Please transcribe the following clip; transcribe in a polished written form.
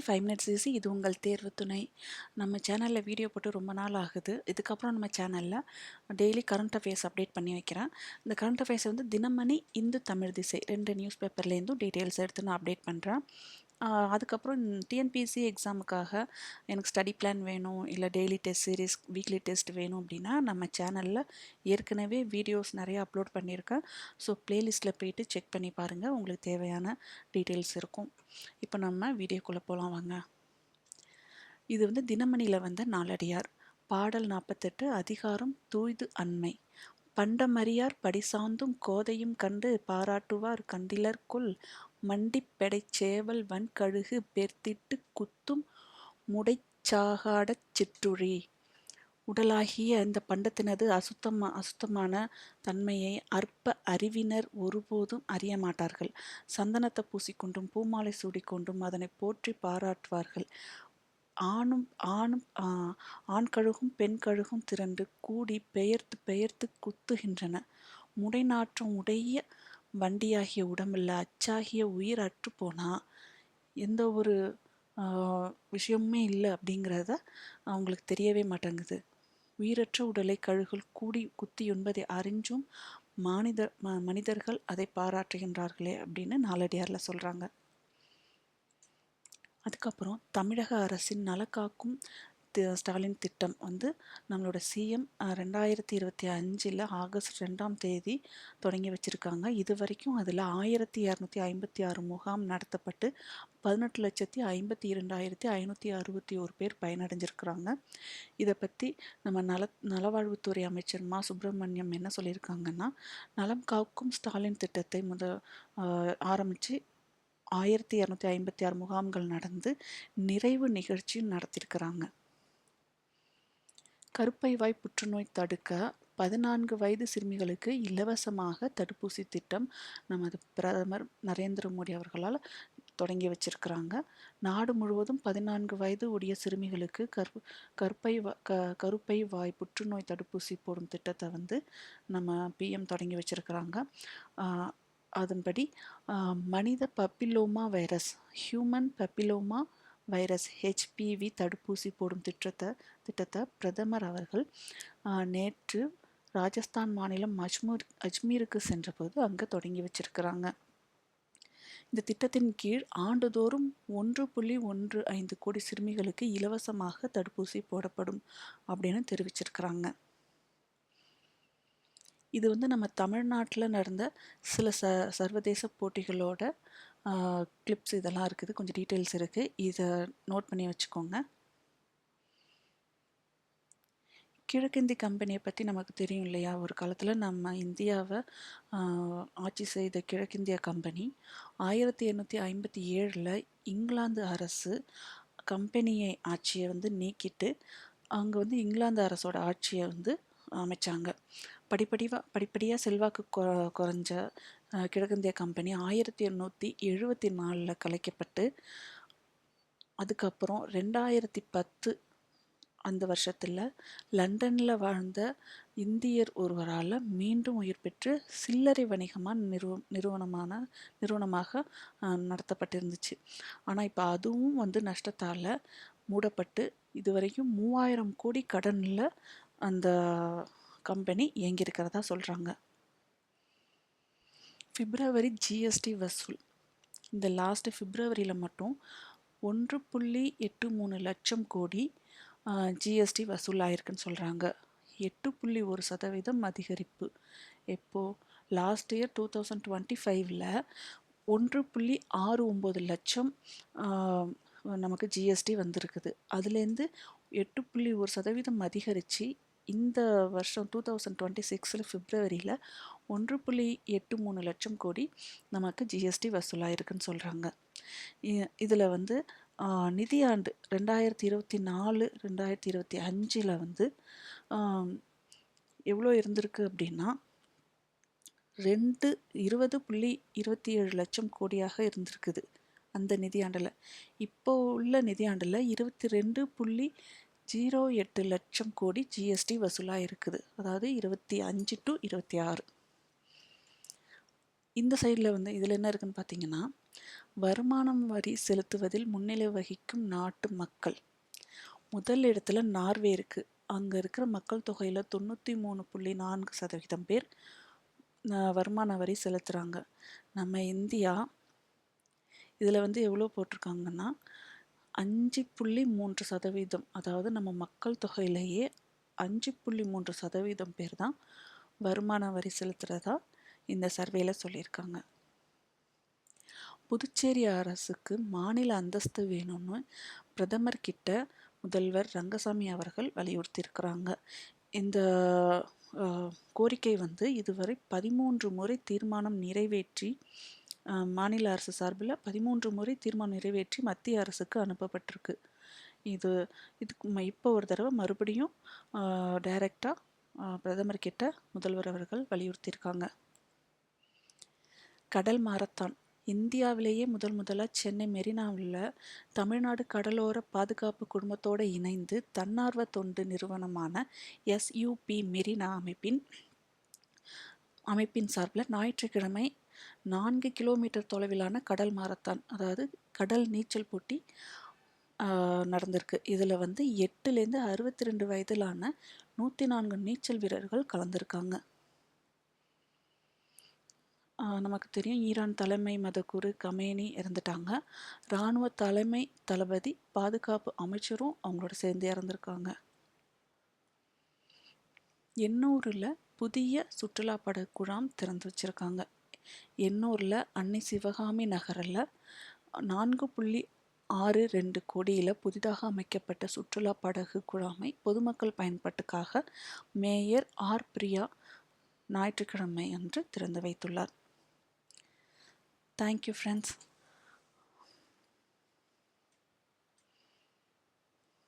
5 minutes easy. இது உங்கள் தேர்வு துணை. நம்ம சேனலில் வீடியோ போட்டு ரொம்ப நாள் ஆகுது. இதுக்கப்புறம் நம்ம சேனலில் டெய்லி கரண்ட் அஃபேர்ஸ் அப்டேட் பண்ணி வைக்கிறேன். இந்த கரண்ட் அஃபேர்ஸ் வந்து தினமணி, இந்து தமிழ் திசை 2 நியூஸ் பேப்பர்லேருந்தும் டீட்டெயில்ஸ் எடுத்து நான் அப்டேட் பண்ணுறேன். அதுக்கப்புறம் டிஎன்பிஎஸ்சி எக்ஸாமுக்காக எனக்கு ஸ்டடி பிளான் வேணும், இல்லை daily test series, weekly test வேணும் அப்படின்னா நம்ம சேனலில் ஏற்கனவே வீடியோஸ் நிறைய அப்லோட் பண்ணியிருக்கேன். ஸோ ப்ளேலிஸ்ட்டில் போயிட்டு செக் பண்ணி பாருங்கள், உங்களுக்கு தேவையான டீட்டெயில்ஸ் இருக்கும். இப்போ நம்ம வீடியோக்குள்ளே போகலாம் வாங்க. இது வந்து தினமணியில் வந்த நாளடியார். பாடல் 48, அதிகாரம் தூய்து அண்மை. பண்டமறியார் படிசாந்தும் கோதையும் கண்டு பாராட்டுவார் கண்டிலர்கொல் மண்டிப்பெடைச் சேவல் வன்கழுகு பேர்த்திட்டு குத்தும் முடைச்சாகாடச் சிற்றுழி. உடலாகிய இந்த பண்டத்தினது அசுத்தமான தன்மையை அற்ப அறிவினர் ஒருபோதும் அறிய மாட்டார்கள். சந்தனத்தை பூசிக்கொண்டும் பூமாலை சூடிக்கொண்டும் அதனை போற்றி பாராட்டுவார்கள். ஆண் கழுகும் பெண் கழுகும் திரண்டு கூடி பெயர்த்து குத்துகின்றன. முடைநாற்றம் உடைய வண்டியாகிய உடம்பில் அச்சாகிய உயிர் அற்று போனா எந்த ஒரு விஷயமுமே இல்லை அப்படிங்கிறத அவங்களுக்கு தெரியவே மாட்டேங்குது. உயிரற்ற உடலை கழுகுகள் கூடி குத்தி உண்பதை அறிஞ்சும் மனிதர்கள் அதை பாராட்டுகின்றார்களே அப்படின்னு நாளடியாரில் சொல்கிறாங்க. அதுக்கப்புறம் தமிழக அரசின் நலக்காக்கும் ஸ்டாலின் திட்டம் வந்து நம்மளோட சிஎம் 2025 ஆகஸ்ட் 2ஆம் தேதி தொடங்கி வச்சுருக்காங்க. இது வரைக்கும் அதில் 1256 முகாம் நடத்தப்பட்டு 18,52,561 பேர் பயனடைஞ்சிருக்கிறாங்க. இதை பற்றி நம்ம நலவாழ்வுத்துறை அமைச்சர் மா சுப்பிரமணியம் என்ன சொல்லியிருக்காங்கன்னா, நலம் காக்கும் ஸ்டாலின் திட்டத்தை ஆரம்பித்து 1256 முகாம்கள் நடந்து நிறைவு நிகழ்ச்சியும் நடத்தியிருக்கிறாங்க. கருப்பை வாய் புற்றுநோய் தடுக்க 14 வயது சிறுமிகளுக்கு இலவசமாக தடுப்பூசி திட்டம் நமது பிரதமர் நரேந்திர மோடி அவர்களால் தொடங்கி வச்சிருக்கிறாங்க. நாடு முழுவதும் 14 வயது உடைய சிறுமிகளுக்கு கருப்பை வாய் புற்றுநோய் தடுப்பூசி போடும் திட்டத்தை வந்து நம்ம பிஎம் தொடங்கி வச்சிருக்கிறாங்க. அதன்படி மனித பப்பிலோமா வைரஸ், ஹியூமன் பப்பிலோமா வைரஸ் HPV தடுப்பூசி போடும் திட்டத்தை பிரதமர் அவர்கள் நேற்று ராஜஸ்தான் மாநிலம் அஜ்மீருக்கு சென்றபோது அங்கே தொடங்கி வச்சிருக்கிறாங்க. இந்த திட்டத்தின் கீழ் ஆண்டுதோறும் 1.15 கோடி சிறுமிகளுக்கு இலவசமாக தடுப்பூசி போடப்படும் அப்படின்னு தெரிவிச்சிருக்கிறாங்க. இது வந்து நம்ம தமிழ்நாட்டில் நடந்த சில சர்வதேச போட்டிகளோட கிளிப்ஸ் இதெல்லாம் இருக்குது, கொஞ்சம் டீட்டெயில்ஸ் இருக்குது, இதை நோட் பண்ணி வச்சுக்கோங்க. கிழக்கிந்தி கம்பெனியை பற்றி நமக்கு தெரியும் இல்லையா? ஒரு காலத்தில் நம்ம இந்தியாவை ஆட்சி செய்த கிழக்கிந்திய கம்பெனி 1857 இங்கிலாந்து அரசு கம்பெனியை ஆட்சியை வந்து நீக்கிட்டு அங்கே வந்து இங்கிலாந்து அரசோட ஆட்சியை வந்து அமைச்சாங்க. படிப்படியாக செல்வாக்கு குறைஞ்ச கிழக்கிந்திய கம்பெனி 1874 கலைக்கப்பட்டு அதுக்கப்புறம் 2010 அந்த வருஷத்தில் லண்டனில் வாழ்ந்த இந்தியர் ஒருவரால் மீண்டும் உயிர் பெற்று சில்லறை வணிகமான நிறுவனமாக நடத்தப்பட்டிருந்துச்சு. ஆனால் இப்போ அதுவும் வந்து நஷ்டத்தால் மூடப்பட்டு இதுவரைக்கும் 3000 கோடி கடனில் அந்த கம்பெனி இயங்கியிருக்கிறதா சொல்கிறாங்க. பிப்ரவரி ஜிஎஸ்டி வசூல். இந்த லாஸ்ட்டு பிப்ரவரியில் மட்டும் 1.83 லட்சம் கோடி ஜிஎஸ்டி வசூல் ஆயிருக்குன்னு சொல்கிறாங்க. 8.1% அதிகரிப்பு. எப்போது? லாஸ்ட் இயர் 2025 1.69 லட்சம் நமக்கு ஜிஎஸ்டி வந்திருக்குது. அதுலேருந்து 8.1% அதிகரித்து இந்த வருஷம் 2026 பிப்ரவரியில் 1.83 லட்சம் கோடி நமக்கு ஜிஎஸ்டி வசூலாயிருக்குன்னு சொல்கிறாங்க. இதில் வந்து நிதியாண்டு 2024-2025 வந்து எவ்வளோ இருந்திருக்கு அப்படின்னா 20.27 லட்சம் கோடியாக இருந்திருக்குது அந்த நிதியாண்டில். இப்போ உள்ள நிதியாண்டில் 22.08 லட்சம் கோடி ஜிஎஸ்டி வசூலாக இருக்குது. அதாவது 25 to 26. இந்த சைடில் வந்து இதில் என்ன இருக்குன்னு பார்த்தீங்கன்னா வருமானம் வரி செலுத்துவதில் முன்னிலை வகிக்கும் நாட்டு மக்கள். முதல் இடத்துல நார்வே இருக்கு. அங்க இருக்கிற மக்கள் தொகையில 93.4% பேர் வருமான வரி செலுத்துறாங்க. நம்ம இந்தியா இதுல எவ்வளோ போட்டிருக்காங்கன்னா 5.3%. அதாவது நம்ம மக்கள் தொகையிலேயே 5.3% பேர் தான் வருமான வரி செலுத்துறதா இந்த சர்வேல சொல்லியிருக்காங்க. புதுச்சேரி அரசுக்கு மாநில அந்தஸ்து வேணும்னு பிரதமர் கிட்ட முதல்வர் ரங்கசாமி அவர்கள் வலியுறுத்தியிருக்கிறாங்க. இந்த கோரிக்கை இதுவரை 13 முறை தீர்மானம் நிறைவேற்றி மாநில அரசு சார்பில் 13 முறை தீர்மானம் நிறைவேற்றி மத்திய அரசுக்கு அனுப்பப்பட்டிருக்கு. இதுக்கு இப்போ ஒரு தடவை மறுபடியும் டைரக்டாக பிரதமர் கிட்ட முதல்வர் அவர்கள் வலியுறுத்தியிருக்காங்க. கடல் மாரத்தான். இந்தியாவிலேயே முதலாக சென்னை மெரினாவில் தமிழ்நாடு கடலோர பாதுகாப்பு குழுமத்தோடு இணைந்து தன்னார்வ தொண்டு நிறுவனமான SUP மெரினா அமைப்பின் சார்பில் ஞாயிற்றுக்கிழமை 4 கிலோமீட்டர் தொலைவிலான கடல் மாரத்தான், அதாவது கடல் நீச்சல் போட்டி நடந்திருக்கு. இதில் 8லேருந்து 62 வயதிலான 104 நீச்சல் வீரர்கள் கலந்துருக்காங்க. நமக்கு தெரியும், ஈரான் தலைமை மதகுரு கமேனி இறந்துட்டாங்க. இராணுவ தலைமை தளபதி, பாதுகாப்பு அமைச்சரும் அவங்களோட சேர்ந்து இறந்துருக்காங்க. எண்ணூரில் புதிய சுற்றுலா படகு குழாம் திறந்து வச்சுருக்காங்க. எண்ணூரில் அன்னை சிவகாமி நகரில் 4.62 கோடியில் புதிதாக அமைக்கப்பட்ட சுற்றுலா படகு குழாமை பொதுமக்கள் பயன்பாட்டுக்காக மேயர் பிரியா ஞாயிற்றுக்கிழமை அன்று திறந்து வைத்துள்ளார். Thank you, friends.